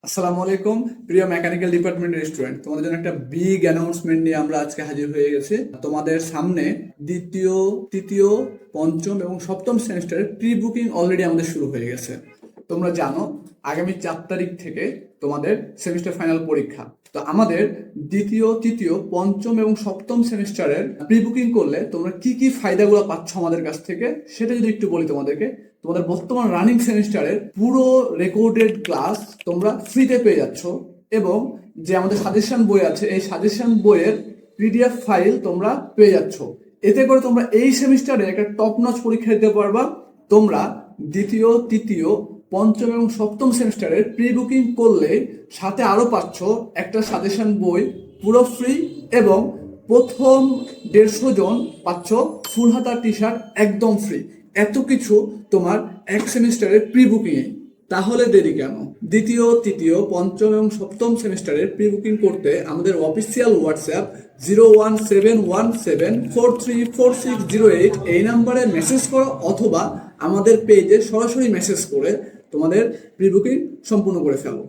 আসসালামু আলাইকুম প্রিয় মেকানিক্যাল ডিপার্টমেন্টের স্টুডেন্ট, তোমাদের জন্য একটা বিগ অ্যানাউন্সমেন্ট নিয়ে আমরা আজকে হাজির হয়ে গেছি। তোমাদের সামনে দ্বিতীয়, তৃতীয়, পঞ্চম এবং সপ্তম সেমিস্টারের প্রি বুকিং অলরেডি আমাদের শুরু হয়ে গেছে। তোমরা জানো আগামী 4 তারিখ থেকে তোমাদের সেমিস্টার ফাইনাল পরীক্ষা। তো আমাদের দ্বিতীয়, তৃতীয়, পঞ্চম এবং সপ্তম সেমিস্টারের প্রি বুকিং করলে তোমরা কি কি ফায়দাগুলো পাচ্ছ আমাদের কাছ থেকে সেটা যদি একটু বলি তোমাদেরকে। তোমাদের বর্তমান রানিং সেমিস্টারের পুরো রেকর্ডেড ক্লাস তোমরা ফ্রিতে পেয়ে যাচ্ছ, এবং যে আমাদের সাজেশন বই আছে এই সাজেশন বইয়ের পিডিএফ ফাইল তোমরা পেয়ে যাচ্ছ। এতে করে তোমরা এই সেমিস্টারে একটা টপ নচ পরীক্ষা দিতে পারবা। তোমরা দ্বিতীয়, তৃতীয়, পঞ্চম এবং সপ্তম সেমিস্টারের প্রি বুকিং করলে সাথে আরো পাচ্ছ একটা সাজেশন বই পুরো ফ্রি, এবং প্রথম 150 জন পাচ্ছ ফুল হাতা টি শার্ট একদম ফ্রি। এত কিছু তোমার এক সেমিস্টারের প্রি বুকিংয়ে। তাহলে দেরি কেন? দ্বিতীয়, তৃতীয়, পঞ্চম এবং সপ্তম সেমিস্টারের প্রি বুকিং করতে আমাদের অফিসিয়াল হোয়াটসঅ্যাপ 01717434608 এই নাম্বারে মেসেজ করো, অথবা আমাদের পেজে সরাসরি মেসেজ করে তোমাদের প্রি বুকিং সম্পূর্ণ করে ফেলো।